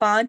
5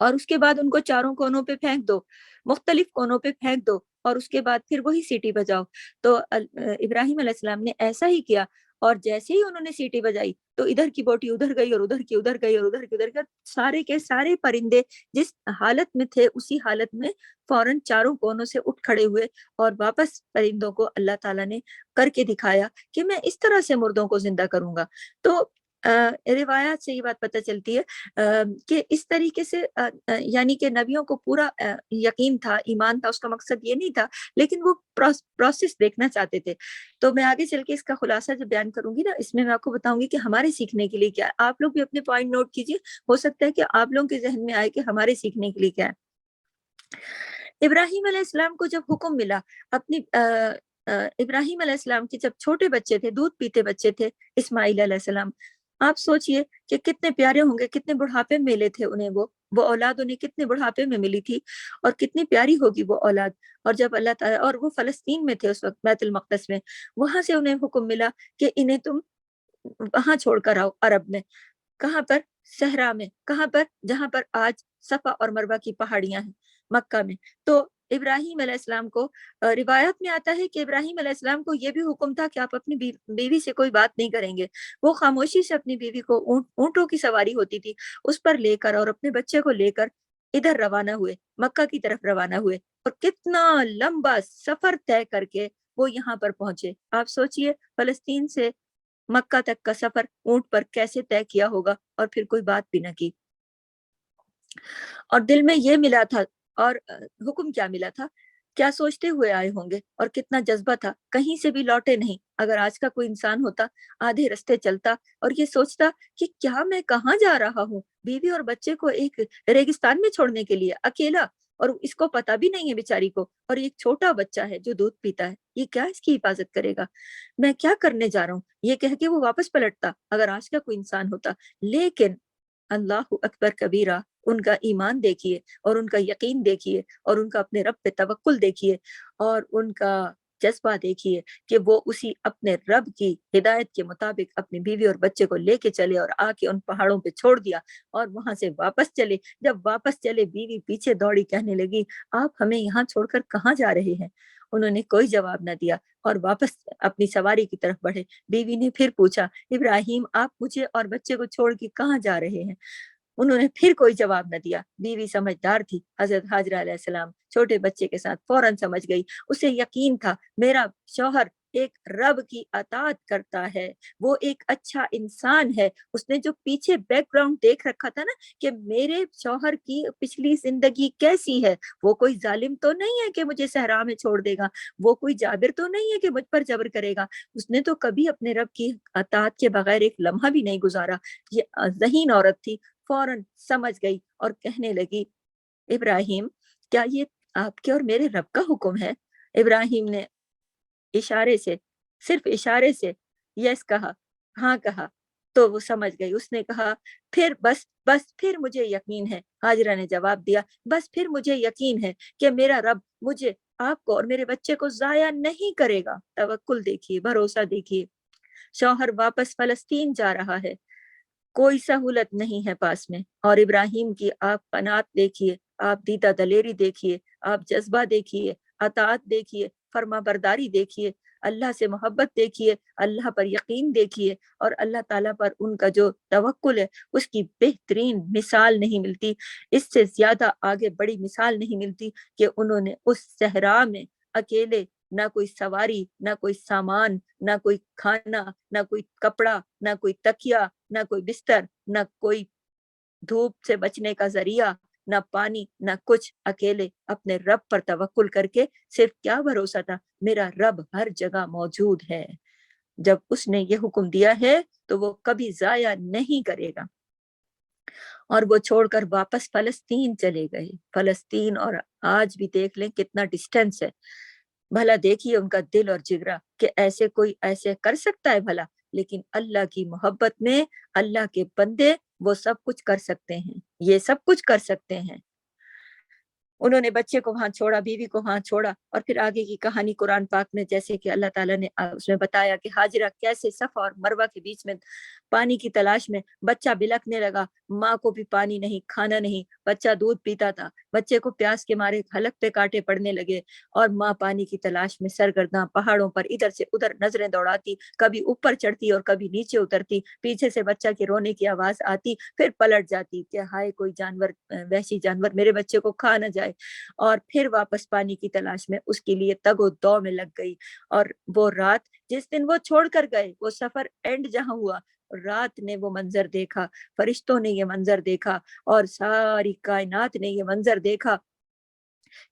اور اس کے بعد ان کو چاروں کونوں پہ پھینک دو، مختلف کونوں پہ پھینک دو، اور اس کے بعد پھر وہی سیٹی بجاؤ۔ تو ابراہیم علیہ السلام نے ایسا ہی کیا، اور جیسے ہی انہوں نے سیٹی بجائی تو ادھر کی بوٹی ادھر گئی، اور ادھر کی ادھر گئی، اور ادھر کی ادھر گئی، سارے کے سارے پرندے جس حالت میں تھے اسی حالت میں فوراً چاروں کونوں سے اٹھ کھڑے ہوئے، اور واپس پرندوں کو اللہ تعالیٰ نے کر کے دکھایا کہ میں اس طرح سے مردوں کو زندہ کروں گا۔ تو روایات سے یہ بات پتہ چلتی ہے کہ اس طریقے سے یعنی کہ نبیوں کو پورا یقین تھا، ایمان تھا، اس کا مقصد یہ نہیں تھا، لیکن وہ پروسیس دیکھنا چاہتے تھے۔ تو میں آگے چل کے اس کا خلاصہ جب بیان کروں گی نا، اس میں آپ کو بتاؤں گی کہ ہمارے سیکھنے کے لیے کیا ہے۔ آپ لوگ بھی اپنے پوائنٹ نوٹ کیجئے، ہو سکتا ہے کہ آپ لوگوں کے ذہن میں آئے کہ ہمارے سیکھنے کے لیے کیا ہے۔ ابراہیم علیہ السلام کو جب حکم ملا اپنی ابراہیم علیہ السلام کے جب چھوٹے بچے تھے، دودھ پیتے بچے تھے، اسماعیل علیہ السلام، آپ سوچئے کہ کتنے پیارے ہوں گے، کتنے بڑھاپے میں ملے تھے انہیں، وہ اولاد انہیں کتنے بڑھاپے میں ملی تھی، اور کتنی پیاری ہوگی وہ اولاد۔ اور جب اللہ تعالیٰ، اور وہ فلسطین میں تھے اس وقت، بیت المقدس میں، وہاں سے انہیں حکم ملا کہ انہیں تم وہاں چھوڑ کر آؤ، عرب میں۔ کہاں پر؟ صحرا میں۔ کہاں پر؟ جہاں پر آج صفا اور مروہ کی پہاڑیاں ہیں، مکہ میں۔ تو ابراہیم علیہ السلام کو روایت میں آتا ہے کہ ابراہیم علیہ السلام کو یہ بھی حکم تھا کہ آپ اپنی بیوی سے کوئی بات نہیں کریں گے۔ وہ خاموشی سے اپنی بیوی کو، اونٹوں کی سواری ہوتی تھی اس پر لے کر، اور اپنے بچے کو لے کر ادھر روانہ ہوئے، مکہ کی طرف روانہ ہوئے، اور کتنا لمبا سفر طے کر کے وہ یہاں پر پہنچے۔ آپ سوچئے فلسطین سے مکہ تک کا سفر اونٹ پر کیسے طے کیا ہوگا، اور پھر کوئی بات بھی نہ کی۔ اور دل میں یہ ملا تھا، اور حکم کیا ملا تھا، کیا سوچتے ہوئے آئے ہوں گے، اور کتنا جذبہ تھا۔ کہیں سے بھی لوٹے نہیں۔ اگر آج کا کوئی انسان ہوتا، آدھے رستے چلتا اور یہ سوچتا کہ کیا میں کہاں جا رہا ہوں، بیوی اور بچے کو ایک ریگستان میں چھوڑنے کے لیے، اکیلا، اور اس کو پتہ بھی نہیں ہے بیچاری کو، اور ایک چھوٹا بچہ ہے جو دودھ پیتا ہے، یہ کیا اس کی حفاظت کرے گا، میں کیا کرنے جا رہا ہوں، یہ کہہ کے وہ واپس پلٹتا اگر آج کا کوئی انسان ہوتا۔ لیکن اللہ اکبر کبیرہ، ان کا ایمان دیکھیے، اور ان کا یقین دیکھیے، اور ان کا اپنے رب پہ توکل دیکھیے، اور ان کا جذبہ دیکھیے کہ وہ اسی اپنے رب کی ہدایت کے مطابق اپنی بیوی اور بچے کو لے کے چلے، اور آ کے ان پہاڑوں پہ چھوڑ دیا، اور وہاں سے واپس چلے۔ جب واپس چلے، بیوی پیچھے دوڑی، کہنے لگی آپ ہمیں یہاں چھوڑ کر کہاں جا رہے ہیں؟ انہوں نے کوئی جواب نہ دیا اور واپس اپنی سواری کی طرف بڑھے۔ بیوی نے پھر پوچھا ابراہیم آپ مجھے اور بچے کو چھوڑ کے کہاں جا رہے ہیں؟ انہوں نے پھر کوئی جواب نہ دیا۔ بیوی سمجھدار تھی، حضرت ہاجرہ علیہ السلام چھوٹے بچے کے ساتھ فوراً سمجھ گئی۔ اسے یقین تھا میرا شوہر ایک رب کی اطاعت کرتا ہے، وہ ایک اچھا انسان ہے۔ اس نے جو پیچھے بیک گراؤنڈ دیکھ رکھا تھا نا کہ میرے شوہر کی پچھلی زندگی کیسی ہے، وہ کوئی ظالم تو نہیں ہے کہ مجھے صحرا میں چھوڑ دے گا، وہ کوئی جابر تو نہیں ہے کہ مجھ پر جبر کرے گا، اس نے تو کبھی اپنے رب کی اطاعت کے بغیر ایک لمحہ بھی نہیں گزارا۔ یہ ذہین عورت تھی، فوراً سمجھ گئی اور کہنے لگی ابراہیم کیا یہ آپ کے اور میرے رب کا حکم ہے؟ ابراہیم نے اشارے سے، صرف اشارے سے یس کہا، ہاں کہا۔ تو وہ سمجھ گئی، اس نے کہا پھر بس پھر مجھے یقین ہے، ہاجرہ نے جواب دیا بس پھر مجھے یقین ہے کہ میرا رب مجھے، آپ کو اور میرے بچے کو ضائع نہیں کرے گا۔ توکل دیکھیے، بھروسہ دیکھیے۔ شوہر واپس فلسطین جا رہا ہے، کوئی سہولت نہیں ہے پاس میں، اور ابراہیم کی آپ قناعت دیکھیے، آپ دیدہ دلیری دیکھیے، آپ جذبہ دیکھیے، اطاعت دیکھیے، فرما برداری دیکھیے، اللہ سے محبت دیکھیے، اللہ پر یقین دیکھیے، اور اللہ تعالیٰ پر ان کا جو توکل ہے، اس کی بہترین مثال نہیں ملتی، اس سے زیادہ آگے بڑی مثال نہیں ملتی کہ انہوں نے اس صحرا میں اکیلے، نہ کوئی سواری، نہ کوئی سامان، نہ کوئی کھانا، نہ کوئی کپڑا، نہ کوئی تکیا، نہ کوئی بستر، نہ کوئی دھوپ سے بچنے کا ذریعہ، نہ پانی، نہ کچھ، اکیلے اپنے رب پر توکل کر کے صرف کیا بھروسہ تھا، میرا رب ہر جگہ موجود ہے، جب اس نے یہ حکم دیا ہے تو وہ کبھی ضائع نہیں کرے گا۔ اور وہ چھوڑ کر واپس فلسطین چلے گئے۔ فلسطین اور آج بھی دیکھ لیں کتنا ڈسٹینس ہے، بھلا دیکھیے ان کا دل اور جگرا کہ ایسے کوئی ایسے کر سکتا ہے بھلا، لیکن اللہ کی محبت میں اللہ کے بندے وہ سب کچھ کر سکتے ہیں، یہ سب کچھ کر سکتے ہیں۔ انہوں نے بچے کو وہاں چھوڑا، بیوی کو وہاں چھوڑا، اور پھر آگے کی کہانی قرآن پاک میں جیسے کہ اللہ تعالیٰ نے اس میں بتایا کہ ہاجرہ کیسے صفا اور مروہ کے بیچ میں پانی کی تلاش میں بچہ بلکنے لگا، ماں کو بھی پانی نہیں، کھانا نہیں، بچہ دودھ پیتا تھا، بچے کو پیاس کے مارے حلق پہ کانٹے پڑنے لگے، اور ماں پانی کی تلاش میں سرگرداں پہاڑوں پر ادھر سے ادھر نظریں دوڑاتی، کبھی اوپر چڑھتی اور کبھی نیچے اترتی، پیچھے سے بچہ کے رونے کی آواز آتی، پھر پلٹ جاتی کہ ہائے کوئی جانور، وحشی جانور میرے بچے کو کھا نہ جائے، اور پھر واپس پانی کی تلاش میں اس کے لیے تگ و دو میں لگ گئی۔ اور وہ رات جس دن وہ چھوڑ کر گئے، وہ سفر اینڈ جہاں ہوا، رات نے وہ منظر دیکھا، فرشتوں نے یہ منظر دیکھا، اور ساری کائنات نے یہ منظر دیکھا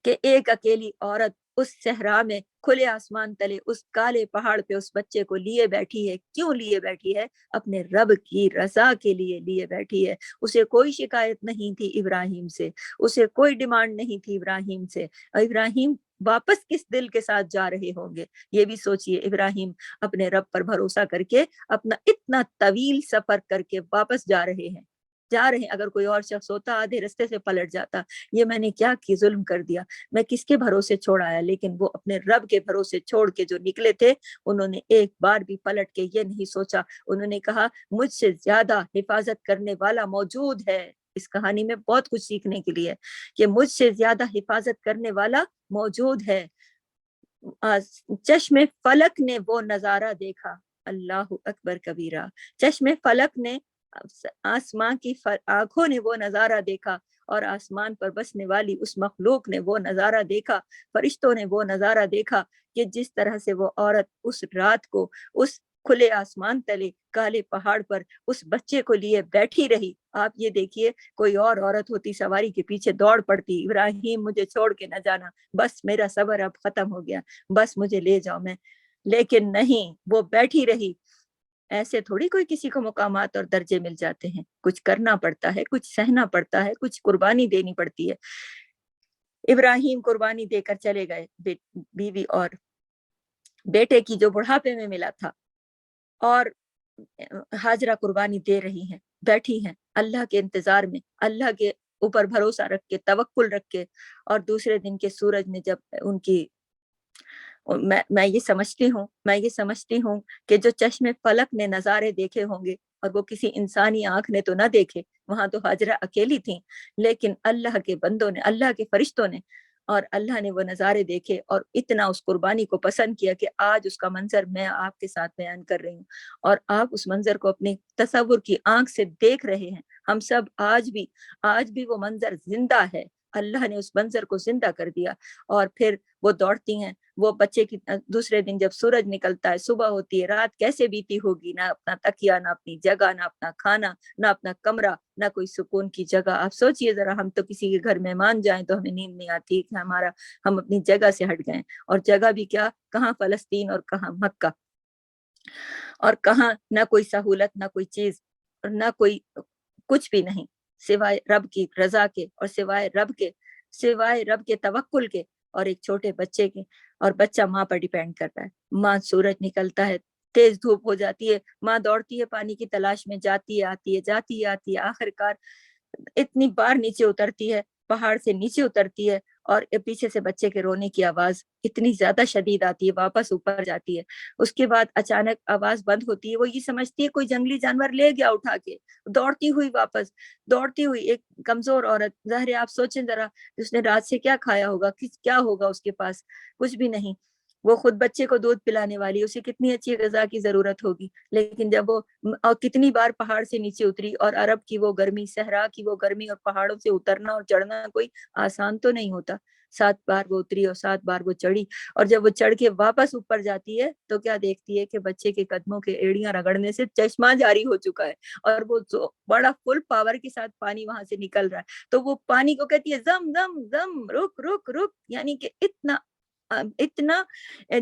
کہ ایک اکیلی عورت اس صحرا میں کھلے آسمان تلے اس کالے پہاڑ پہ اس بچے کو لیے بیٹھی ہے۔ کیوں لیے بیٹھی ہے؟ اپنے رب کی رضا کے لیے لیے بیٹھی ہے۔ اسے کوئی شکایت نہیں تھی ابراہیم سے، اسے کوئی ڈیمانڈ نہیں تھی ابراہیم سے۔ ابراہیم واپس کس دل کے ساتھ جا رہے ہوں گے؟ یہ بھی سوچئے، ابراہیم اپنے رب پر بھروسہ کر کے اپنا اتنا طویل سفر کر کے واپس جا رہے ہیں، اگر کوئی اور شخص ہوتا آدھے رستے سے پلٹ جاتا، یہ میں نے کیا کی، ظلم کر دیا، میں کس کے بھروسے چھوڑ آیا، لیکن وہ اپنے رب کے بھروسے چھوڑ کے جو نکلے تھے، انہوں نے ایک بار بھی پلٹ کے یہ نہیں سوچا، انہوں نے کہا مجھ سے زیادہ حفاظت کرنے والا موجود ہے۔ اس کہانی میں بہت کچھ سیکھنے کے لیے کہ مجھ سے زیادہ حفاظت کرنے والا موجود ہے۔ چشم فلک نے وہ نظارہ دیکھا، اللہ اکبر کبیرہ، چشم فلک نے، آسمان کی آنکھوں نے وہ نظارہ دیکھا، اور آسمان پر بسنے والی اس مخلوق نے وہ نظارہ دیکھا، فرشتوں نے وہ نظارہ دیکھا کہ جس طرح سے وہ عورت اس رات کو اس کھلے آسمان تلے کالے پہاڑ پر اس بچے کو لیے بیٹھی رہی۔ آپ یہ دیکھیے، کوئی اور عورت ہوتی سواری کے پیچھے دوڑ پڑتی، ابراہیم مجھے چھوڑ کے نہ جانا، بس میرا صبر اب ختم ہو گیا، بس مجھے لے جاؤ میں، لیکن نہیں، وہ بیٹھی رہی۔ ایسے تھوڑی کوئی کسی کو مقامات اور درجے مل جاتے ہیں، کچھ کرنا پڑتا ہے، کچھ سہنا پڑتا ہے، کچھ قربانی دینی پڑتی ہے۔ ابراہیم قربانی دے کر چلے گئے، بیوی اور بیٹے کی جو بڑھاپے میں ملا تھا، اور ہاجرہ قربانی دے رہی ہیں، بیٹھی ہیں اللہ کے انتظار میں، اللہ کے اوپر بھروسہ رکھ کے، توکل رکھ کے، اور دوسرے دن کے سورج نے جب ان کی، میں یہ سمجھتی ہوں کہ جو چشم فلک نے نظارے دیکھے ہوں گے، اور وہ کسی انسانی آنکھ نے تو نہ دیکھے، وہاں تو ہاجرہ اکیلی تھیں، لیکن اللہ کے بندوں نے، اللہ کے فرشتوں نے، اور اللہ نے وہ نظارے دیکھے اور اتنا اس قربانی کو پسند کیا کہ آج اس کا منظر میں آپ کے ساتھ بیان کر رہی ہوں، اور آپ اس منظر کو اپنے تصور کی آنکھ سے دیکھ رہے ہیں۔ ہم سب آج بھی وہ منظر زندہ ہے، اللہ نے اس منظر کو زندہ کر دیا۔ اور پھر وہ دوڑتی ہیں، وہ بچے کی، دوسرے دن جب سورج نکلتا ہے، صبح ہوتی ہے، رات کیسے بیتی ہوگی، نہ اپنا تکیہ، نہ اپنی جگہ، نہ اپنا کھانا، نہ اپنا کمرہ، نہ کوئی سکون کی جگہ۔ آپ سوچئے ذرا، ہم تو کسی کے گھر مہمان جائیں تو ہمیں نیند نہیں آتی کہ ہم اپنی جگہ سے ہٹ گئے، اور جگہ بھی کیا، کہاں فلسطین اور کہاں مکہ، اور کہاں نہ کوئی سہولت، نہ کوئی چیز، اور نہ کوئی کچھ بھی نہیں، سوائے رب کی رضا کے، اور سوائے رب کے توکل کے، اور ایک چھوٹے بچے کے، اور بچہ ماں پر ڈیپینڈ کرتا ہے۔ ماں، سورج نکلتا ہے، تیز دھوپ ہو جاتی ہے، ماں دوڑتی ہے پانی کی تلاش میں، جاتی ہے آتی ہے، آخر کار اتنی بار نیچے اترتی ہے، پہاڑ سے نیچے اترتی ہے، اور پیچھے سے بچے کے رونے کی آواز اتنی زیادہ شدید آتی ہے، واپس اوپر جاتی ہے، اس کے بعد اچانک آواز بند ہوتی ہے، وہ یہ سمجھتی ہے کوئی جنگلی جانور لے گیا اٹھا کے، دوڑتی ہوئی ایک کمزور عورت، ظاہر ہے آپ سوچیں ذرا، اس نے رات سے کیا کھایا ہوگا، کیا ہوگا اس کے پاس، کچھ بھی نہیں، وہ خود بچے کو دودھ پلانے والی، اسے کتنی اچھی غذا کی ضرورت ہوگی، لیکن جب وہ، اور کتنی بار پہاڑ سے نیچے اتری، اور عرب کی وہ گرمی، صحرا کی وہ گرمی، اور پہاڑوں سے اترنا اور چڑھنا کوئی آسان تو نہیں ہوتا، 7 بار وہ اتری اور 7 بار وہ چڑھی، اور جب وہ چڑھ کے واپس اوپر جاتی ہے تو کیا دیکھتی ہے کہ بچے کے قدموں کے ایڑیاں رگڑنے سے چشمہ جاری ہو چکا ہے، اور وہ بڑا فل پاور کے ساتھ پانی وہاں سے نکل رہا ہے، تو وہ پانی کو کہتی ہے زم زم زم، رک رک رک، یعنی کہ اتنا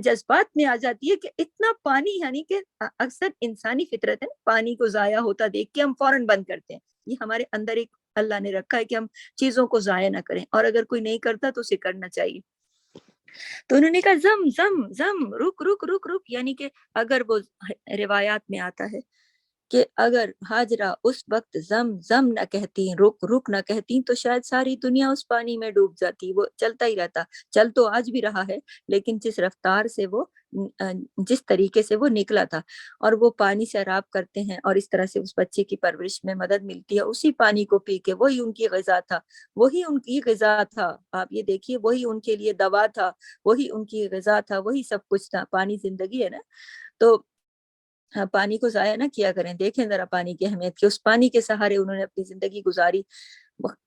جذبات میں آ جاتی ہے کہ اتنا پانی، یعنی کہ اکثر انسانی فطرت ہے، پانی کو ضائع ہوتا دیکھ کے ہم فوراً بند کرتے ہیں، یہ ہمارے اندر ایک اللہ نے رکھا ہے کہ ہم چیزوں کو ضائع نہ کریں، اور اگر کوئی نہیں کرتا تو اسے کرنا چاہیے۔ تو انہوں نے کہا زم زم زم، رک رک رک رک، یعنی کہ اگر وہ روایات میں آتا ہے کہ اگر حاجرہ اس وقت زم زم نہ کہتی، رک رک نہ کہتی، تو شاید ساری دنیا اس پانی میں ڈوب جاتی۔ وہ چلتا ہی رہتا، چل تو آج بھی رہا ہے، لیکن جس رفتار سے وہ جس طریقے سے وہ نکلا تھا، اور وہ پانی سیراب کرتے ہیں اور اس طرح سے اس بچے کی پرورش میں مدد ملتی ہے، اسی پانی کو پی کے، وہی ان کی غذا تھا، وہی ان کی غذا تھا۔ آپ یہ دیکھیے، وہی ان کے لیے دوا تھا، وہی ان کی غذا تھا، وہی سب کچھ تھا۔ پانی زندگی ہے نا، تو ہاں، پانی کو ضائع نہ کیا کریں۔ دیکھیں ذرا پانی کی اہمیت، کہ اس پانی کے سہارے انہوں نے اپنی زندگی گزاری۔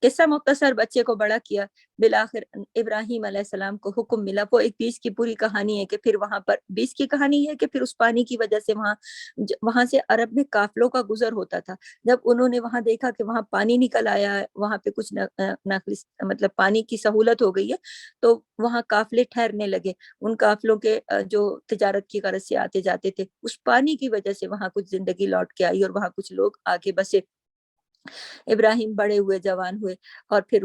قصہ مختصر، بچے کو بڑا کیا، بالآخر ابراہیم علیہ السلام کو حکم ملا۔ وہ ایک بیچ کی پوری کہانی ہے کہ پھر وہاں پر بیچ کی کہانی ہے کہ پھر اس پانی کی وجہ سے وہاں سے عرب میں قافلوں کا گزر ہوتا تھا۔ جب انہوں نے وہاں دیکھا کہ وہاں پانی نکل آیا ہے، وہاں پہ کچھ مطلب پانی کی سہولت ہو گئی ہے، تو وہاں قافلے ٹھہرنے لگے۔ ان قافلوں کے جو تجارت کی غرض سے آتے جاتے تھے، اس پانی کی وجہ سے وہاں کچھ زندگی لوٹ کے آئی، اور وہاں کچھ لوگ آگے بسے۔ ابراہیم بڑے ہوئے، جوان ہوئے، اور پھر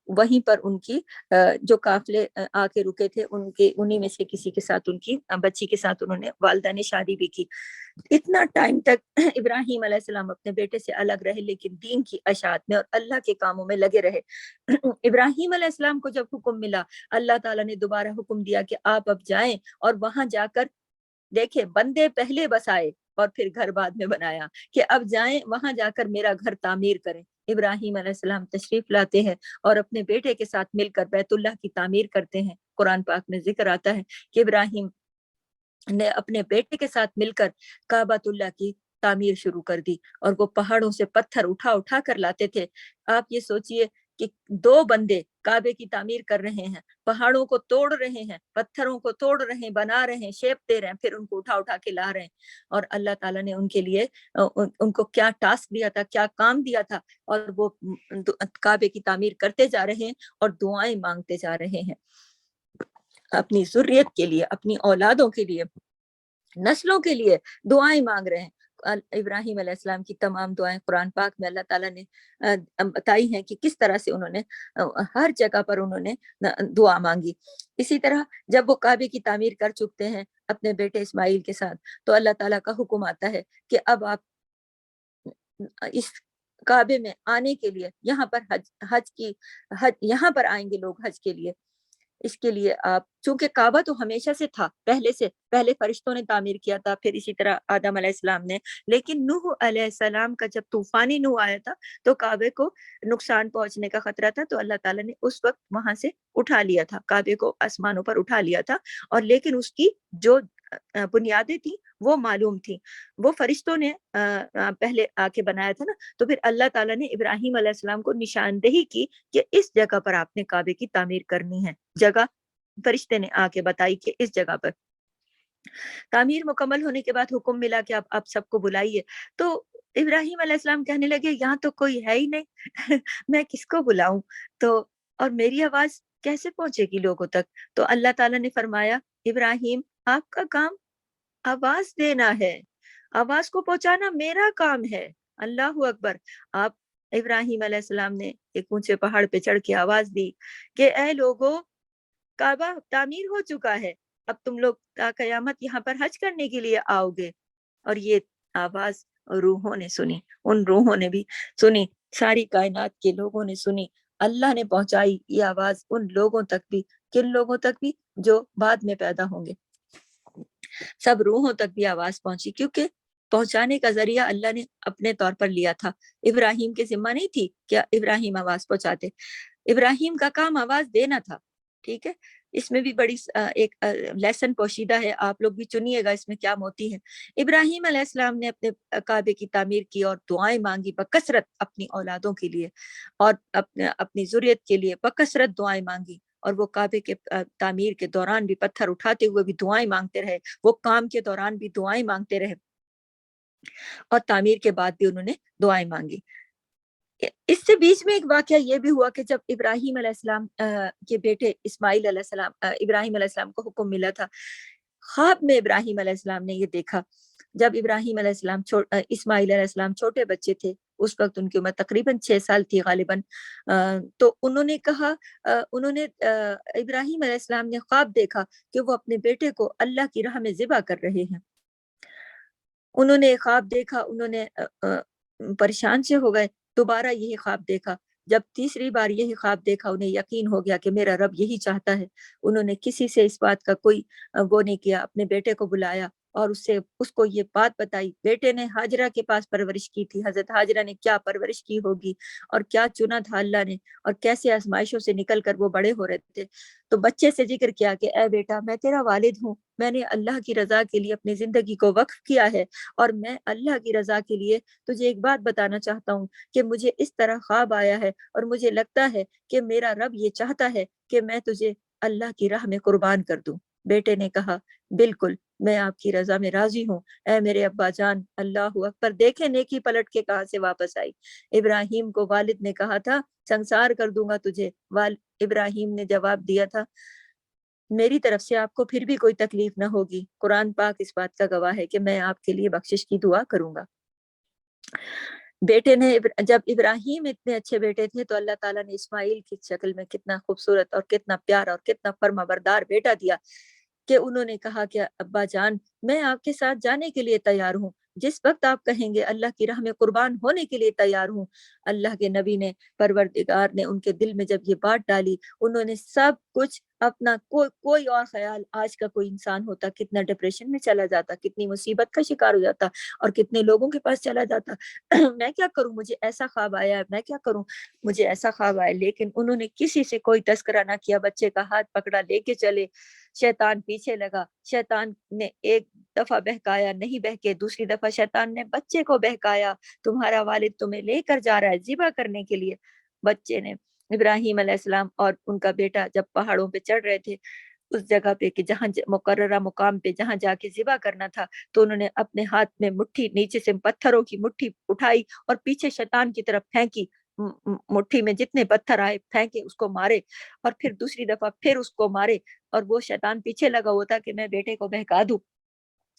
وہیں پر ان کی جو قافلے آ کے رکے تھے، انہی میں سے کسی کے ساتھ، ان کی بچی کے ساتھ انہوں نے، والدہ نے شادی بھی کی۔ اتنا ٹائم تک ابراہیم علیہ السلام اپنے بیٹے سے الگ رہے، لیکن دین کی اشاعت میں اور اللہ کے کاموں میں لگے رہے۔ ابراہیم علیہ السلام کو جب حکم ملا، اللہ تعالیٰ نے دوبارہ حکم دیا کہ آپ اب جائیں، اور وہاں جا کر دیکھیں، بندے پہلے بسائے اور پھر گھر بعد میں بنایا، کہ اب جائیں وہاں جا کر میرا گھر تعمیر کریں۔ ابراہیم علیہ السلام تشریف لاتے ہیں اور اپنے بیٹے کے ساتھ مل کر بیت اللہ کی تعمیر کرتے ہیں۔ قرآن پاک میں ذکر آتا ہے کہ ابراہیم نے اپنے بیٹے کے ساتھ مل کر کعبۃ اللہ کی تعمیر شروع کر دی، اور وہ پہاڑوں سے پتھر اٹھا اٹھا کر لاتے تھے۔ آپ یہ سوچئے کہ دو بندے کعبے کی تعمیر کر رہے ہیں، پہاڑوں کو توڑ رہے ہیں، پتھروں کو توڑ رہے ہیں، بنا رہے ہیں، شیپ دے رہے ہیں، پھر ان کو اٹھا اٹھا کے لا رہے ہیں۔ اور اللہ تعالیٰ نے ان کے لیے ان کو کیا ٹاسک دیا تھا، کیا کام دیا تھا، اور وہ کعبے کی تعمیر کرتے جا رہے ہیں اور دعائیں مانگتے جا رہے ہیں، اپنی ذریت کے لیے، اپنی اولادوں کے لیے، نسلوں کے لیے دعائیں مانگ رہے ہیں۔ ابراہیم علیہ السلام کی تمام دعائیں قرآن پاک میں اللہ تعالیٰ نے بتائی ہیں کہ کس طرح سے انہوں نے ہر جگہ پر انہوں نے دعا مانگی۔ اسی طرح جب وہ کعبے کی تعمیر کر چکتے ہیں اپنے بیٹے اسماعیل کے ساتھ، تو اللہ تعالیٰ کا حکم آتا ہے کہ اب آپ اس کعبے میں آنے کے لیے، یہاں پر یہاں پر آئیں گے لوگ حج کے لیے، اس کے لیے آپ، چونکہ کعبہ تو ہمیشہ سے تھا، پہلے فرشتوں نے تعمیر کیا تھا، پھر اسی طرح آدم علیہ السلام نے، لیکن نوح علیہ السلام کا جب طوفانی نوح آیا تھا، تو کعبے کو نقصان پہنچنے کا خطرہ تھا، تو اللہ تعالیٰ نے اس وقت وہاں سے اٹھا لیا تھا، کعبے کو آسمانوں پر اٹھا لیا تھا، اور لیکن اس کی جو بنیادیں تھیں وہ معلوم تھیں، وہ فرشتوں نے پہلے آ کے بنایا تھا نا، تو پھر اللہ تعالیٰ نے ابراہیم علیہ السلام کو نشاندہی کی کہ اس جگہ پر آپ نے کعبے کی تعمیر کرنی ہے۔ جگہ فرشتے نے آ کے بتائی کہ اس جگہ پر۔ تعمیر مکمل ہونے کے بعد حکم ملا کہ آپ سب کو بلائیے، تو ابراہیم علیہ السلام کہنے لگے یہاں تو کوئی ہے ہی نہیں میں کس کو بلاؤں، تو اور میری آواز کیسے پہنچے گی لوگوں تک؟ تو اللہ تعالیٰ نے فرمایا، ابراہیم آپ کا کام آواز دینا ہے، آواز کو پہنچانا میرا کام ہے۔ اللہ اکبر۔ آپ ابراہیم علیہ السلام نے ایک اونچے پہاڑ پہ چڑھ کے آواز دی کہ اے لوگو، کعبہ تعمیر ہو چکا ہے، اب تم لوگ تا قیامت یہاں پر حج کرنے کے لیے آؤ گے۔ اور یہ آواز روحوں نے سنی، ان روحوں نے بھی سنی، ساری کائنات کے لوگوں نے سنی، اللہ نے پہنچائی یہ آواز ان لوگوں تک بھی، کن لوگوں تک بھی؟ جو بعد میں پیدا ہوں گے، سب روحوں تک بھی آواز پہنچی، کیونکہ پہنچانے کا ذریعہ اللہ نے اپنے طور پر لیا تھا۔ ابراہیم کے ذمہ نہیں تھی کہ ابراہیم آواز پہنچاتے، ابراہیم کا کام آواز دینا تھا۔ ٹھیک ہے، اس میں بھی بڑی ایک لیسن پوشیدہ ہے، آپ لوگ بھی چنیے گا اس میں کیا موتی ہے۔ ابراہیم علیہ السلام نے اپنے کعبے کی تعمیر کی اور دعائیں مانگی بکثرت اپنی اولادوں کے لیے، اور اپنی ذریت کے لیے بکثرت دعائیں مانگی، اور وہ کعبے کے تعمیر کے دوران بھی پتھر اٹھاتے ہوئے بھی دعائیں مانگتے رہے، وہ کام کے دوران بھی دعائیں مانگتے رہے، اور تعمیر کے بعد بھی انہوں نے دعائیں مانگی۔ اس سے بیچ میں ایک واقعہ یہ بھی ہوا کہ جب ابراہیم علیہ السلام کے بیٹے اسماعیل علیہ السلام، ابراہیم علیہ السلام کو حکم ملا تھا، خواب میں ابراہیم علیہ السلام نے یہ دیکھا، جب ابراہیم علیہ السلام اسماعیل علیہ السلام چھوٹے بچے تھے، اس وقت ان کی عمر تقریباً 6 سال تھی غالباً، تو انہوں نے کہا، ابراہیم علیہ السلام نے خواب دیکھا کہ وہ اپنے بیٹے کو اللہ کی راہ میں ذبح کر رہے ہیں۔ انہوں نے خواب دیکھا، انہوں نے پریشان سے ہو گئے، دوبارہ یہی خواب دیکھا۔ جب تیسری بار یہی خواب دیکھا انہیں یقین ہو گیا کہ میرا رب یہی چاہتا ہے۔ انہوں نے کسی سے اس بات کا کوئی وہ نہیں کیا، اپنے بیٹے کو بلایا اور اس کو یہ بات بتائی۔ بیٹے نے ہاجرہ کے پاس پرورش کی تھی، حضرت ہاجرہ نے کیا پرورش کی ہوگی اور کیا چنا تھا اللہ نے، اور کیسے آزمائشوں سے نکل کر وہ بڑے ہو رہے تھے۔ تو بچے سے ذکر کیا کہ اے بیٹا، میں تیرا والد ہوں، میں نے اللہ کی رضا کے لیے اپنی زندگی کو وقف کیا ہے، اور میں اللہ کی رضا کے لیے تجھے ایک بات بتانا چاہتا ہوں کہ مجھے اس طرح خواب آیا ہے اور مجھے لگتا ہے کہ میرا رب یہ چاہتا ہے کہ میں تجھے اللہ کی راہ میں قربان کر دوں۔ بیٹے نے کہا بالکل، میں آپ کی رضا میں راضی ہوں اے میرے ابا جان۔ اللہ اکبر، دیکھیں نیکی پلٹ کے کہاں سے واپس آئی۔ ابراہیم کو والد نے کہا تھا سنسار کر دوں گا تجھے، ابراہیم نے جواب دیا تھا میری طرف سے آپ کو پھر بھی کوئی تکلیف نہ ہوگی۔ قرآن پاک اس بات کا گواہ ہے کہ میں آپ کے لیے بخشش کی دعا کروں گا۔ بیٹے نے جب ابراہیم اتنے اچھے بیٹے تھے تو اللہ تعالیٰ نے اسماعیل کی شکل میں کتنا خوبصورت اور کتنا پیارا اور کتنا فرما بردار بیٹا دیا کہ انہوں نے کہا کہ ابا جان، میں آپ کے ساتھ جانے کے لیے تیار ہوں، جس وقت آپ کہیں گے اللہ کی راہ میں قربان ہونے کے لیے تیار ہوں۔ اللہ کے نبی نے، پروردگار نے ان کے دل میں جب یہ بات ڈالی، انہوں نے سب کچھ اپنا کوئی اور خیال، آج کا کوئی انسان ہوتا کتنا ڈپریشن میں چلا جاتا، کتنی مصیبت کا شکار ہو جاتا اور کتنے لوگوں کے پاس چلا جاتا میں کیا کروں، مجھے ایسا خواب آیا ہے، میں کیا کروں، مجھے ایسا خواب آیا۔ لیکن انہوں نے کسی سے کوئی تذکرہ نہ کیا، بچے کا ہاتھ پکڑا لے کے چلے، شیطان پیچھے لگا، شیطان نے ایک دفعہ بہکایا، نہیں بہکے، دوسری دفعہ شیطان نے بچے کو بہکایا، تمہارا والد تمہیں لے کر جا رہا ہے ذبح کرنے کے لیے۔ بچے نے، ابراہیم علیہ السلام اور ان کا بیٹا جب پہاڑوں پہ چڑھ رہے تھے اس جگہ پہ کہ جہاں مقررہ مقام پہ جہاں جا کے ذبح کرنا تھا، تو انہوں نے اپنے ہاتھ میں مٹھی، نیچے سے پتھروں کی مٹھی اٹھائی اور پیچھے شیطان کی طرف پھینکی، مٹھی میں جتنے پتھر آئے پھینکے، اس کو مارے، اور پھر دوسری دفعہ پھر اس کو مارے، اور وہ شیطان پیچھے لگا ہوا تھا کہ میں بیٹے کو بہکا دوں،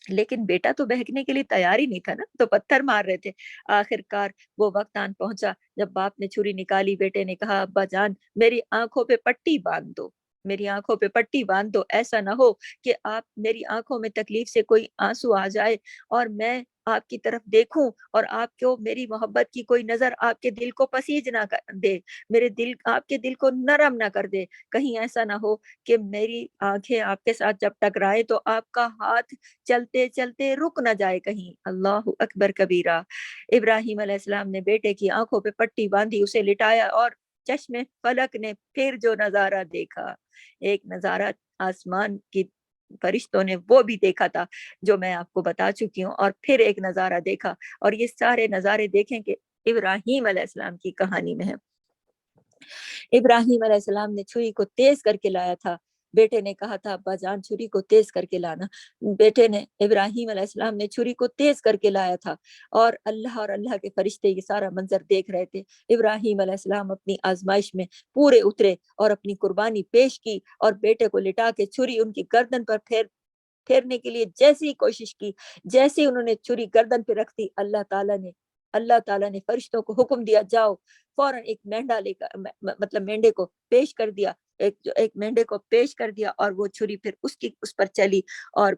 لیکن بیٹا تو بہکنے کے لیے تیار ہی نہیں تھا نا، تو پتھر مار رہے تھے۔ آخر کار وہ وقت آن پہنچا جب باپ نے چھری نکالی، بیٹے نے کہا ابا جان میری آنکھوں پہ پٹی باندھ دو، میری آنکھوں پہ پٹی باندھ دو، ایسا نہ ہو کہ آپ میری آنکھوں میں تکلیف سے کوئی آنسو آ جائے اور میں آپ کی طرف دیکھوں اور آپ کو میری محبت کی کوئی نظر آپ کے دل کو پسیج نہ دے، میرے دل، آپ کے دل کو نرم نہ کر دے، کہیں ایسا نہ ہو کہ میری آنکھیں آپ کے ساتھ جب ٹکرائے تو آپ کا ہاتھ چلتے چلتے رک نہ جائے کہیں۔ اللہ اکبر کبیرہ۔ ابراہیم علیہ السلام نے بیٹے کی آنکھوں پہ پٹی باندھی، اسے لٹایا، اور چشم فلک نے پھر جو نظارہ دیکھا، ایک نظارہ آسمان کی فرشتوں نے وہ بھی دیکھا تھا جو میں آپ کو بتا چکی ہوں، اور پھر ایک نظارہ دیکھا، اور یہ سارے نظارے دیکھیں کہ ابراہیم علیہ السلام کی کہانی میں ہے۔ ابراہیم علیہ السلام نے چھری کو تیز کر کے لایا تھا، بیٹے نے کہا تھا ابا جان چھری کو تیز کر کے لانا، بیٹے نے، ابراہیم علیہ السلام نے چھری کو تیز کر کے لایا تھا، اور اللہ کے فرشتے یہ سارا منظر دیکھ رہے تھے۔ ابراہیم علیہ السلام اپنی آزمائش میں پورے اترے اور اپنی قربانی پیش کی، اور بیٹے کو لٹا کے چھری ان کی گردن پر پھیرنے کے لیے جیسی کوشش کی، جیسے انہوں نے چھری گردن پہ رکھ دی، اللہ تعالیٰ نے فرشتوں کو حکم دیا جاؤ فوراً ایک مینڈا لے کر، مطلب مینڈے کو پیش کر دیا، ایک مینڈے کو پیش کر دیا، اور وہ چھری پھر اس پر چلی، اور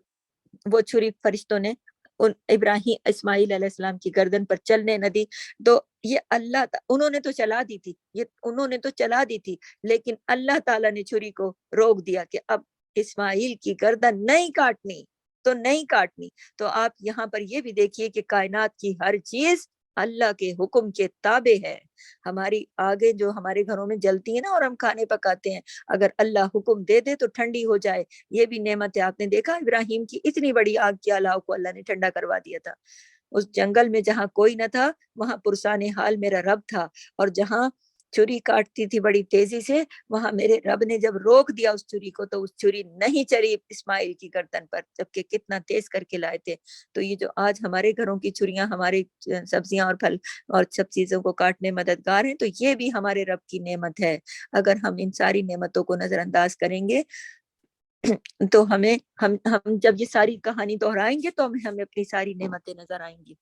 وہ چھری فرشتوں نے ابراہیم اسماعیل علیہ السلام کی گردن پر چلنے نہ دی۔ تو یہ انہوں نے تو چلا دی تھی، لیکن اللہ تعالیٰ نے چھری کو روک دیا کہ اب اسماعیل کی گردن نہیں کاٹنی تو نہیں کاٹنی۔ تو آپ یہاں پر یہ بھی دیکھیے کہ کائنات کی ہر چیز اللہ کے حکم کے تابع ہے۔ ہماری آگے جو ہمارے گھروں میں جلتی ہے نا اور ہم کھانے پکاتے ہیں، اگر اللہ حکم دے دے تو ٹھنڈی ہو جائے، یہ بھی نعمت ہے۔ آپ نے دیکھا ابراہیم کی اتنی بڑی آگ کی الاؤ کو اللہ نے ٹھنڈا کروا دیا تھا۔ اس جنگل میں جہاں کوئی نہ تھا وہاں پرسان حال میرا رب تھا، اور جہاں چھری کاٹتی تھی بڑی تیزی سے، وہاں میرے رب نے جب روک دیا اس چھری کو تو اس چھری نہیں چلی اسماعیل کی گردن پر، جبکہ کتنا تیز کر کے لائے تھے۔ تو یہ جو آج ہمارے گھروں کی چھریاں ہماری سبزیاں اور پھل اور سب چیزوں کو کاٹنے مددگار ہیں، تو یہ بھی ہمارے رب کی نعمت ہے۔ اگر ہم ان ساری نعمتوں کو نظر انداز کریں گے تو ہم جب یہ ساری کہانی دہرائیں گے تو ہمیں اپنی ساری نعمتیں نظر آئیں گی۔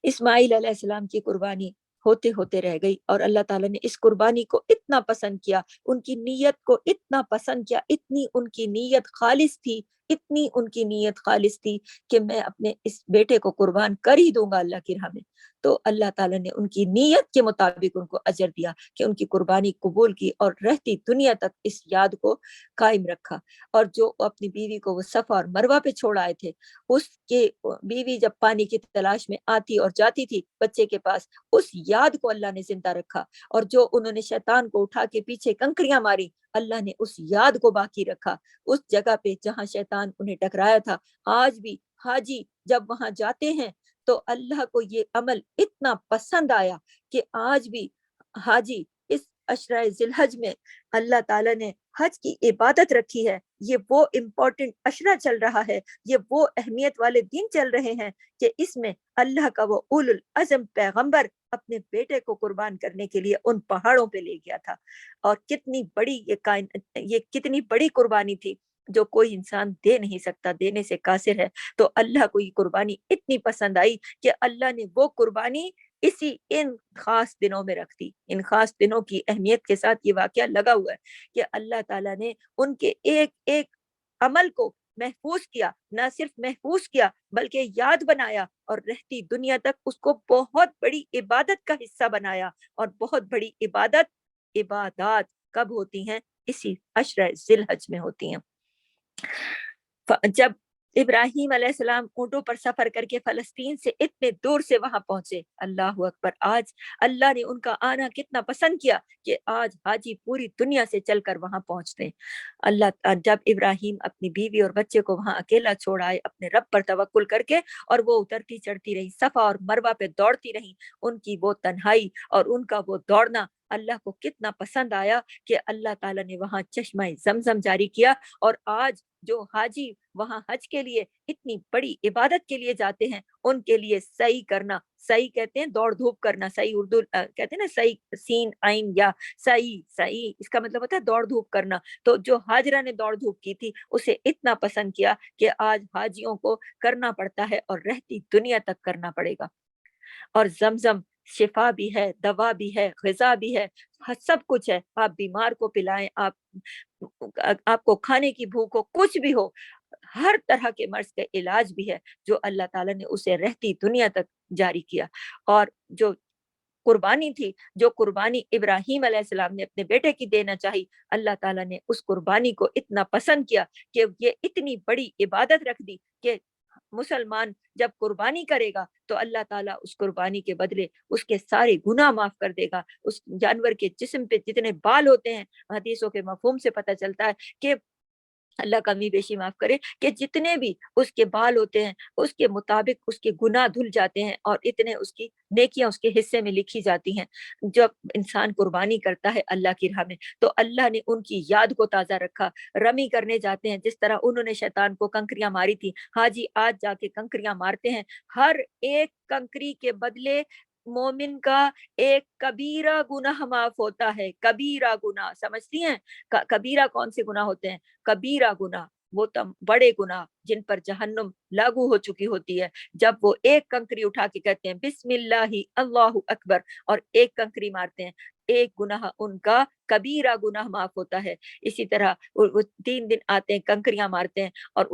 اسماعیل علیہ السلام کی قربانی ہوتے ہوتے رہ گئی، اور اللہ تعالیٰ نے اس قربانی کو اتنا پسند کیا، ان کی نیت کو اتنا پسند کیا، اتنی ان کی نیت خالص تھی اتنی ان کی نیت خالص تھی کہ میں اپنے اس بیٹے کو قربان کر ہی دوں گا اللہ کی راہ میں، تو اللہ تعالیٰ نے ان کی نیت کے مطابق ان کو اجر دیا کہ ان کی قربانی قبول کی اور رہتی دنیا تک اس یاد کو قائم رکھا۔ اور جو اپنی بیوی کو وہ صفا اور مروہ پہ چھوڑ آئے تھے، اس کے بیوی جب پانی کی تلاش میں آتی اور جاتی تھی بچے کے پاس، اس یاد کو اللہ نے زندہ رکھا، اور جو انہوں نے شیطان کو اٹھا کے پیچھے کنکریاں ماری، اللہ نے اس یاد کو باقی رکھا اس جگہ پہ جہاں شیطان انہیں ٹکرایا تھا۔ آج بھی حاجی جب وہاں جاتے ہیں تو اللہ کو یہ عمل اتنا پسند آیا کہ آج بھی حاجی اس عشرہ ذی الحج میں اللہ تعالیٰ نے حج کی عبادت رکھی ہے۔ یہ وہ امپورٹنٹ عشرہ چل رہا ہے، یہ وہ اہمیت والے دن چل رہے ہیں کہ اس میں اللہ کا وہ اول العزم پیغمبر اپنے بیٹے کو قربان کرنے کے لیے ان پہاڑوں پہ لے گیا تھا۔ اور کتنی بڑی یہ کتنی بڑی قربانی تھی جو کوئی انسان دے نہیں سکتا، دینے سے قاصر ہے۔ تو اللہ کو یہ قربانی اتنی پسند آئی کہ اللہ نے وہ قربانی ان خاص دنوں میں رکھ دی۔ ان خاص دنوں کی اہمیت کے ساتھ یہ واقعہ لگا ہوا ہے کہ اللہ تعالیٰ نے ان کے ایک ایک عمل کو محفوظ کیا، نہ صرف محفوظ کیا بلکہ یاد بنایا، اور رہتی دنیا تک اس کو بہت بڑی عبادت کا حصہ بنایا۔ اور بہت بڑی عبادات کب ہوتی ہیں؟ اسی عشرہ ذی الحج میں ہوتی ہیں۔ جب ابراہیم علیہ السلام اونٹوں پر سفر کر کے فلسطین سے اتنے دور سے وہاں پہنچے، اللہ اکبر، آج اللہ نے ان کا آنا کتنا پسند کیا کہ آج حاجی پوری دنیا سے چل کر وہاں پہنچتے ہیں۔ جب ابراہیم اپنی بیوی اور بچے کو وہاں اکیلا چھوڑ آئے اپنے رب پر توکل کر کے، اور وہ اترتی چڑھتی رہی، صفا اور مروہ پہ دوڑتی رہی، ان کی وہ تنہائی اور ان کا وہ دوڑنا اللہ کو کتنا پسند آیا کہ اللہ تعالیٰ نے وہاں چشمہ زمزم جاری کیا۔ اور آج جو حاجی وہاں حج کے لیے اتنی بڑی عبادت کے لیے جاتے ہیں، ان کے لیے سعی کرنا، سعی کہتے ہیں دوڑ دھوپ کرنا، سعی اردو کہتے ہیں نا، سعی سین عین یا سعی اس کا مطلب ہوتا ہے دوڑ دھوپ کرنا۔ تو جو حاجرہ نے دوڑ دھوپ کی تھی اسے اتنا پسند کیا کہ آج حاجیوں کو کرنا پڑتا ہے اور رہتی دنیا تک کرنا پڑے گا۔ اور زمزم شفا بھی ہے، دوا بھی ہے، غذا بھی ہے، سب کچھ ہے۔ آپ بیمار کو پلائیں، آپ کو کھانے کی بھوک ہو، کچھ بھی ہو، ہر طرح کے مرض کا علاج بھی ہے جو اللہ تعالیٰ نے اسے رہتی دنیا تک جاری کیا۔ اور جو قربانی تھی، جو قربانی ابراہیم علیہ السلام نے اپنے بیٹے کی دینا چاہی، اللہ تعالیٰ نے اس قربانی کو اتنا پسند کیا کہ یہ اتنی بڑی عبادت رکھ دی کہ مسلمان جب قربانی کرے گا تو اللہ تعالیٰ اس قربانی کے بدلے اس کے سارے گناہ معاف کر دے گا۔ اس جانور کے جسم پہ جتنے بال ہوتے ہیں، حدیثوں کے مفہوم سے پتہ چلتا ہے کہ اللہ کمی بیشی معاف کرے، کہ جتنے بھی اس کے بال ہوتے ہیں اس کے مطابق اس کے گناہ دھل جاتے ہیں، اور اتنے اس کی نیکیاں اس کے حصے میں لکھی جاتی ہیں۔ جب انسان قربانی کرتا ہے اللہ کی راہ میں تو اللہ نے ان کی یاد کو تازہ رکھا۔ رمی کرنے جاتے ہیں، جس طرح انہوں نے شیطان کو کنکریاں ماری تھی، حاجی آج جا کے کنکریاں مارتے ہیں، ہر ایک کنکری کے بدلے مومن کا ایک کبیرہ گناہ معاف ہوتا ہے۔ کبیرہ گناہ سمجھتی ہیں؟ کبیرہ کون سے گناہ ہوتے ہیں؟ کبیرہ گناہ وہ بڑے گناہ جن پر جہنم لاگو ہو چکی ہوتی ہے، جب وہ ایک کنکری اٹھا کے کہتے ہیں بسم اللہ اللہ اکبر اور ایک کنکری مارتے ہیں، ایک گناہ ان کا کبیرہ گناہ معاف ہوتا ہے۔ اسی طرح وہ 3 دن آتے ہیں، کنکریاں مارتے ہیں، اور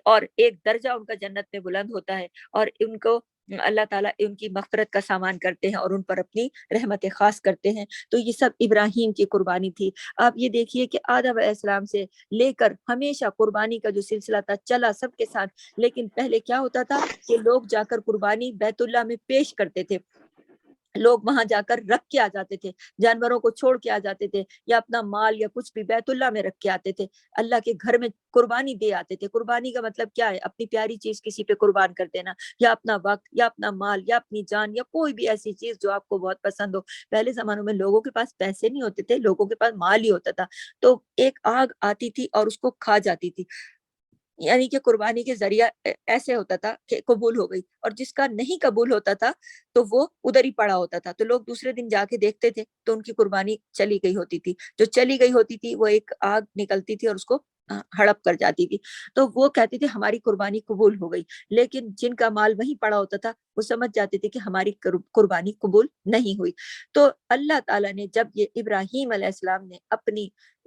اور ایک درجہ ان کا جنت میں بلند ہوتا ہے، اور ان کو اللہ تعالیٰ ان کی مغفرت کا سامان کرتے ہیں اور ان پر اپنی رحمت خاص کرتے ہیں۔ تو یہ سب ابراہیم کی قربانی تھی۔ آپ یہ دیکھیے کہ آدم علیہ السلام سے لے کر ہمیشہ قربانی کا جو سلسلہ تھا چلا سب کے ساتھ، لیکن پہلے کیا ہوتا تھا کہ لوگ جا کر قربانی بیت اللہ میں پیش کرتے تھے، لوگ وہاں جا کر رکھ کے آ جاتے تھے، جانوروں کو چھوڑ کے آ جاتے تھے، یا اپنا مال یا کچھ بھی بیت اللہ میں رکھ کے آتے تھے، اللہ کے گھر میں قربانی دے آتے تھے۔ قربانی کا مطلب کیا ہے؟ اپنی پیاری چیز کسی پہ قربان کر دینا، یا اپنا وقت یا اپنا مال یا اپنی جان یا کوئی بھی ایسی چیز جو آپ کو بہت پسند ہو۔ پہلے زمانوں میں لوگوں کے پاس پیسے نہیں ہوتے تھے، لوگوں کے پاس مال ہی ہوتا تھا، تو ایک آگ آتی تھی اور اس کو کھا جاتی تھی، یعنی کہ قربانی کے ذریعہ ایسے ہوتا تھا کہ قبول ہو گئی، اور جس کا نہیں قبول ہوتا تھا تو وہ ادھر ہی پڑا ہوتا تھا، تو لوگ دوسرے دن جا کے دیکھتے تھے تو ان کی قربانی چلی گئی ہوتی تھی۔ جو چلی گئی ہوتی تھی وہ ایک آگ نکلتی تھی اور اس کو ہڑپ کر جاتی تھی، تو وہ کہتے تھے ہماری قربانی قبول ہو گئی، لیکن جن کا مال وہیں پڑا ہوتا تھا وہ سمجھ جاتے تھے کہ ہماری قربانی قبول نہیں ہوئی۔ تو اللہ تعالیٰ نے جب یہ ابراہیم علیہ السلام نے اپنی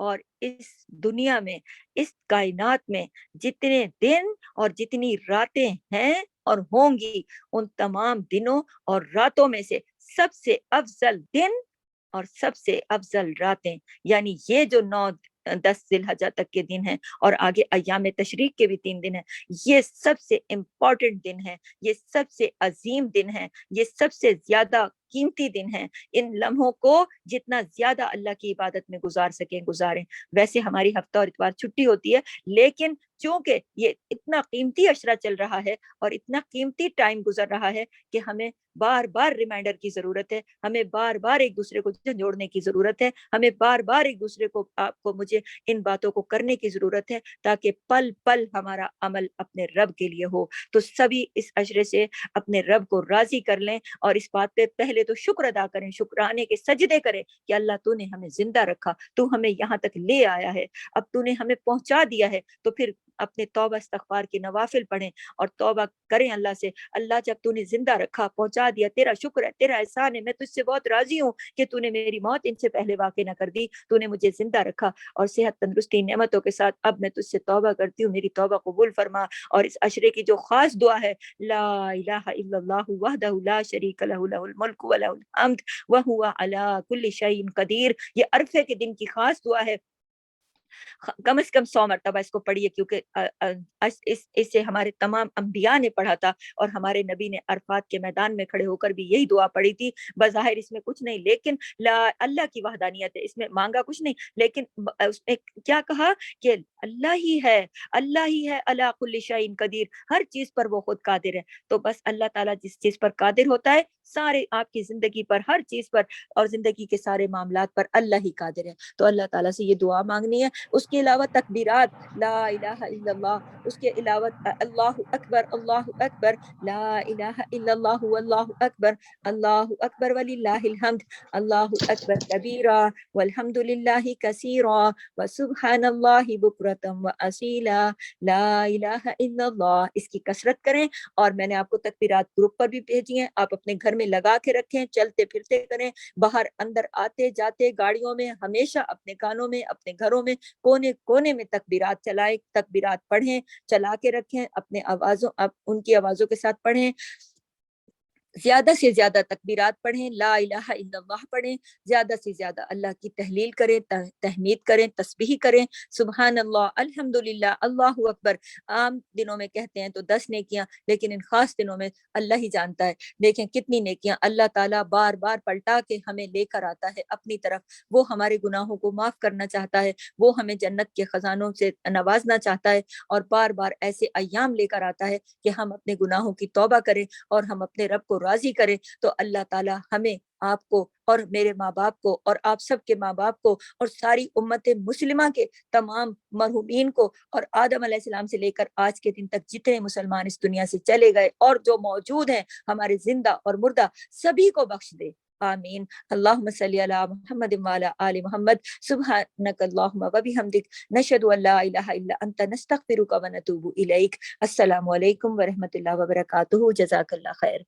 اور اس دنیا میں، اس کائنات میں جتنے دن اور جتنی راتیں ہیں اور ہوں گی، ان تمام دنوں اور راتوں میں سے سب سے افضل دن اور سب سے افضل راتیں، یعنی یہ جو 9 10 ذی الحجہ تک کے دن ہیں اور آگے ایام تشریق کے بھی 3 دن ہیں، یہ سب سے امپورٹنٹ دن ہے، یہ سب سے عظیم دن ہے، یہ سب سے زیادہ قیمتی دن ہے۔ ان لمحوں کو جتنا زیادہ اللہ کی عبادت میں گزار سکیں گزاریں۔ ویسے ہماری ہفتہ اور اتوار چھٹی ہوتی ہے، لیکن چونکہ یہ اتنا قیمتی اشرہ چل رہا ہے اور اتنا قیمتی ٹائم گزر رہا ہے کہ ہمیں بار بار ریمائنڈر کی ضرورت ہے، ہمیں بار بار ایک دوسرے کو جوڑنے کی ضرورت ہے، ہمیں بار بار ایک دوسرے کو، آپ کو مجھے ان باتوں کو کرنے کی ضرورت ہے، تاکہ پل پل ہمارا عمل اپنے رب کے لیے ہو۔ تو سبھی اس اشرے سے اپنے رب کو راضی کر لیں اور اس بات پہ پہلے تو شکر ادا کریں، شکرانے کے سجدے کریں کہ اللہ تو نے ہمیں زندہ رکھا، تو ہمیں یہاں تک لے آیا ہے، اب تو نے ہمیں پہنچا دیا ہے۔ تو پھر اپنے توبہ استغفار کے نوافل پڑھیں اور توبہ کریں اللہ سے، اللہ جب تو نے زندہ رکھا، پہنچا دیا، تیرا شکر ہے، تیرا احسان ہے، میں تجھ سے بہت راضی ہوں کہ تو نے میری موت ان سے پہلے واقع نہ کر دی، تو نے مجھے زندہ رکھا اور صحت تندرستی نعمتوں کے ساتھ اب میں تجھ سے توبہ کرتی ہوں، میری توبہ قبول فرما۔ اور اس عشرے کی جو خاص دعا ہے، لا الہ الا اللہ وحدہ لا شریک لہ لہ الملک و لہ الحمد وہو علی کل شیء قدیر، یہ عرفے کے دن کی خاص دعا ہے۔ کم از کم 100 مرتبہ اس کو پڑھیے، کیونکہ اسے ہمارے تمام انبیاء نے پڑھا تھا اور ہمارے نبی نے عرفات کے میدان میں کھڑے ہو کر بھی یہی دعا پڑھی تھی۔ بظاہر اس میں کچھ نہیں، لیکن اللہ کی وحدانیت ہے، اس میں مانگا کچھ نہیں، لیکن اس نے کیا کہا کہ اللہ ہی ہے علی کل شیء قدیر، ہر چیز پر وہ خود قادر ہے۔ تو بس اللہ تعالیٰ جس چیز پر قادر ہوتا ہے، سارے آپ کی زندگی پر، ہر چیز پر اور زندگی کے سارے معاملات پر اللہ ہی قادر ہے۔ تو اللہ تعالیٰ سے یہ دعا مانگنی ہے۔ اس کے علاوہ تکبیرات، لا الہ الا اللہ، اس کے علاوہ اللہ اکبر، اللہ اکبر، لا الہ الا اللہ واللہ اکبر، اللہ اکبر وللہ الحمد، اللہ اکبر کبیرا والحمد للہ کثیرا وسبحان اللہ بکرۃ واصیلا، لا الہ الا اللہ، اس کی کثرت کریں۔ اور میں نے آپ کو تکبیرات گروپ پر بھی بھیجی ہیں، آپ اپنے گھر میں لگا کے رکھیں، چلتے پھرتے کریں، باہر اندر آتے جاتے گاڑیوں میں، ہمیشہ اپنے کانوں میں، اپنے گھروں میں کونے کونے میں تکبیرات چلائیں، تکبیرات پڑھیں، چلا کے رکھیں، اپنے آوازوں، ان کی آوازوں کے ساتھ پڑھیں، زیادہ سے زیادہ تکبیرات پڑھیں، لا الہ الا اللہ پڑھیں، زیادہ سے زیادہ اللہ کی تحلیل کریں، تحمید کریں، تسبیح کریں، سبحان اللہ، الحمدللہ، اللہ اکبر۔ عام دنوں میں کہتے ہیں تو 10 نیکیاں، لیکن ان خاص دنوں میں اللہ ہی جانتا ہے دیکھیں کتنی نیکیاں اللہ تعالیٰ بار بار پلٹا کے ہمیں لے کر آتا ہے اپنی طرف۔ وہ ہمارے گناہوں کو معاف کرنا چاہتا ہے، وہ ہمیں جنت کے خزانوں سے نوازنا چاہتا ہے، اور بار بار ایسے ایام لے کر آتا ہے کہ ہم اپنے گناہوں کی توبہ کریں اور ہم اپنے رب کو راضی کریں۔ تو اللہ تعالیٰ ہمیں، آپ کو اور میرے ماں باپ کو اور آپ سب کے ماں باپ کو اور ساری امت مسلمہ کے تمام مرحومین کو، اور آدم علیہ السلام سے لے کر آج کے دن تک جتنے مسلمان اس دنیا سے چلے گئے اور جو موجود ہیں ہمارے زندہ اور مردہ، سبھی کو بخش دے، آمین۔ اللہم صلی علی محمد وعلی آل محمد، سبحانک اللہم وبحمدک، نشہد ان لا الہ الا انت، نستغفرک ونتوب الیک۔ السلام علیکم ورحمۃ اللہ وبرکاتہ، جزاک اللہ خیر۔